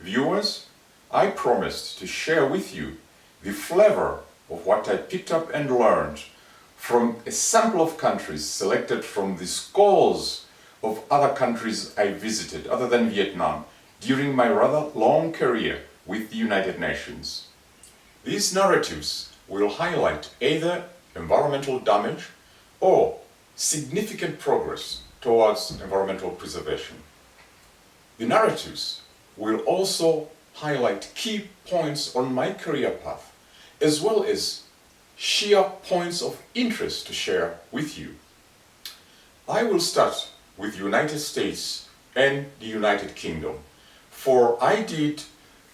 Viewers, I promised to share with you the flavor of what I picked up and learned from a sample of countries selected from the scores of other countries I visited, other than Vietnam, during my rather long career with the United Nations. These narratives will highlight either environmental damage or significant progress towards environmental preservation. The narratives will also highlight key points on my career path, as well as sheer points of interest to share with you. I will start with the United States and the United Kingdom, for I did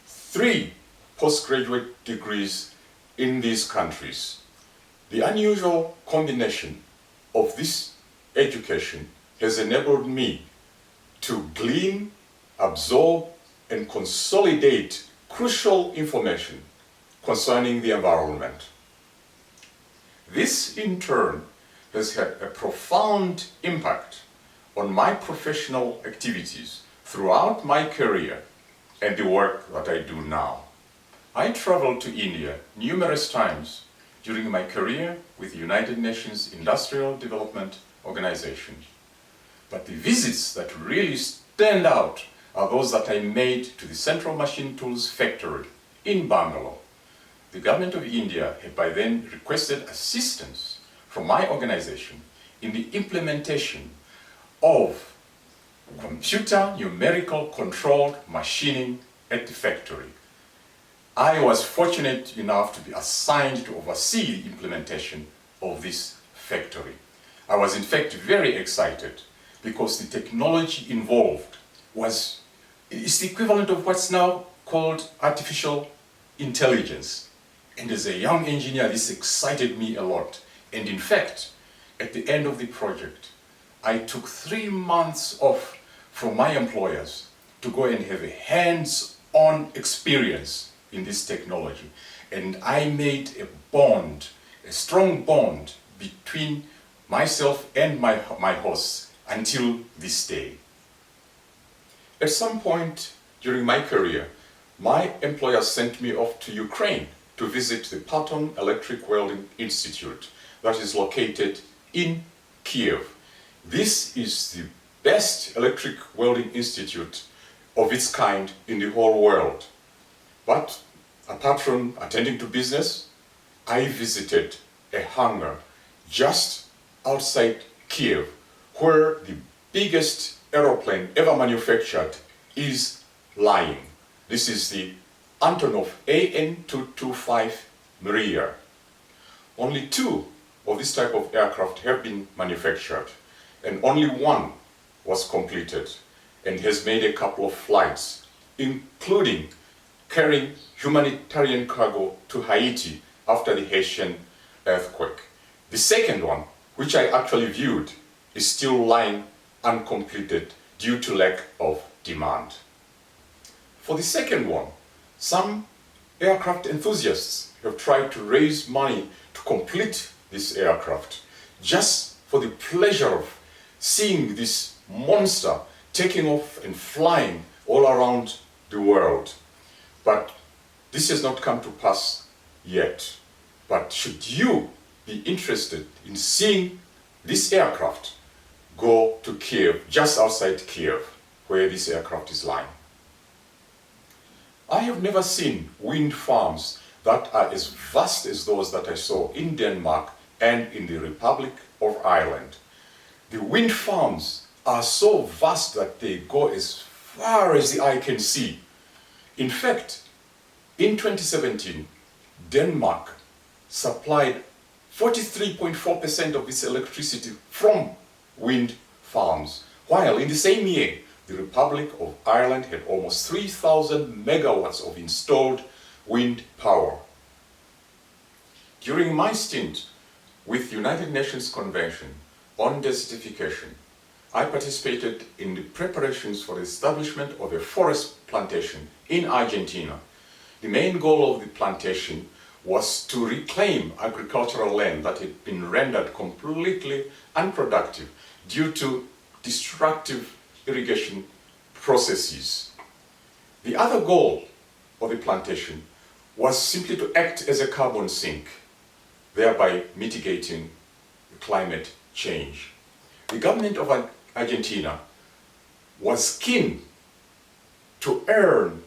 3 postgraduate degrees in these countries. The unusual combination of this education has enabled me to glean, absorb, and consolidate crucial information concerning the environment. This, in turn, has had a profound impact on my professional activities throughout my career and the work that I do now. I traveled to India numerous times during my career with the United Nations Industrial Development Organization. But the visits that really stand out are those that I made to the Central Machine Tools factory in Bangalore. The government of India had by then requested assistance from my organization in the implementation of computer numerical controlled machining at the factory. I was fortunate enough to be assigned to oversee the implementation of this factory. I was in fact very excited because the technology involved is the equivalent of what's now called artificial intelligence. And as a young engineer, this excited me a lot. And in fact, at the end of the project, I took 3 months off from my employers to go and have a hands-on experience in this technology. And I made a bond, a strong bond between myself and my hosts until this day. At some point during my career, my employer sent me off to Ukraine to visit the Patton Electric Welding Institute that is located in Kiev. This is the best electric welding institute of its kind in the whole world. But apart from attending to business, I visited a hangar just outside Kiev where the biggest aeroplane ever manufactured is lying. This is the Antonov AN-225 Mriya. Only 2 of this type of aircraft have been manufactured, and only 1 was completed and has made a couple of flights, including carrying humanitarian cargo to Haiti after the Haitian earthquake. The second one, which I actually viewed, is still lying uncompleted due to lack of demand. For the second one, some aircraft enthusiasts have tried to raise money to complete this aircraft just for the pleasure of seeing this monster taking off and flying all around the world. But this has not come to pass yet. But should you be interested in seeing this aircraft, go to Kiev, just outside Kiev, where this aircraft is lying. I have never seen wind farms that are as vast as those that I saw in Denmark and in the Republic of Ireland. The wind farms are so vast that they go as far as the eye can see. In fact, in 2017, Denmark supplied 43.4% of its electricity from wind farms, while in the same year, the Republic of Ireland had almost 3,000 megawatts of installed wind power. During my stint with the United Nations Convention on Desertification, I participated in the preparations for the establishment of a forest plantation in Argentina. The main goal of the plantation was to reclaim agricultural land that had been rendered completely unproductive due to destructive irrigation processes. The other goal of the plantation was simply to act as a carbon sink, thereby mitigating climate change. The government of Argentina was keen to earn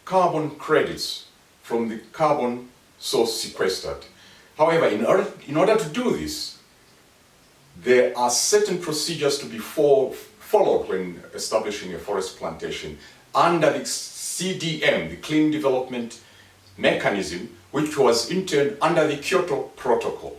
carbon credits from the carbon source sequestered. However, in order to do this, there are certain procedures to be followed when establishing a forest plantation under the CDM, the Clean Development Mechanism, which was in turn under the Kyoto Protocol.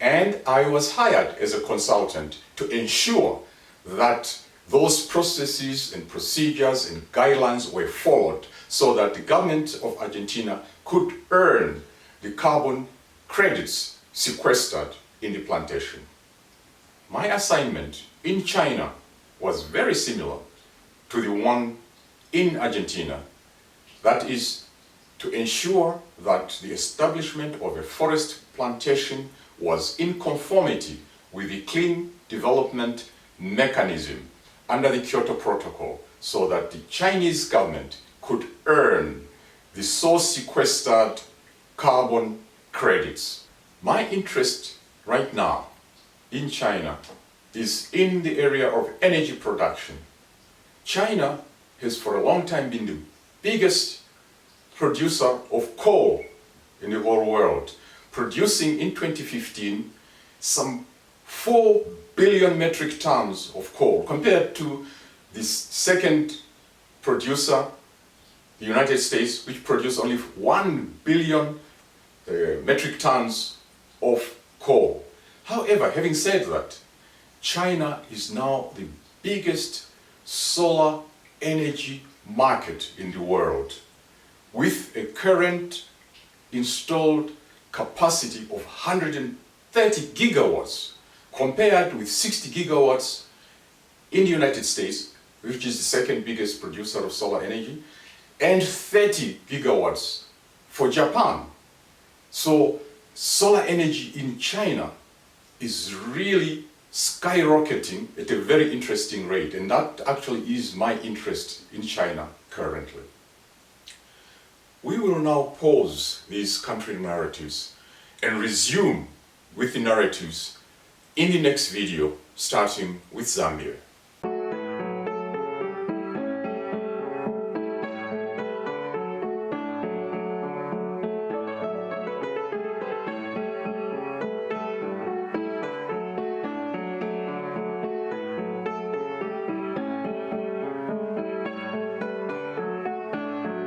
And I was hired as a consultant to ensure that those processes and procedures and guidelines were followed so that the government of Argentina could earn the carbon credits sequestered in the plantation. My assignment in China was very similar to the one in Argentina. That is to ensure that the establishment of a forest plantation was in conformity with the Clean Development Mechanism under the Kyoto Protocol, so that the Chinese government could earn the source sequestered carbon credits. My interest right now in China is in the area of energy production. China has for a long time been the biggest producer of coal in the whole world, producing in 2015 some 4 billion metric tons of coal, compared to the second producer, the United States, which produced only 1 billion metric tons of coal. However, having said that, China is now the biggest solar energy market in the world, with a current installed capacity of 130 gigawatts, compared with 60 gigawatts in the United States, which is the second biggest producer of solar energy, and 30 gigawatts for Japan. So solar energy in China is really skyrocketing at a very interesting rate, and that actually is my interest in China currently. We will now pause these country narratives and resume with the narratives in the next video, starting with Zambia.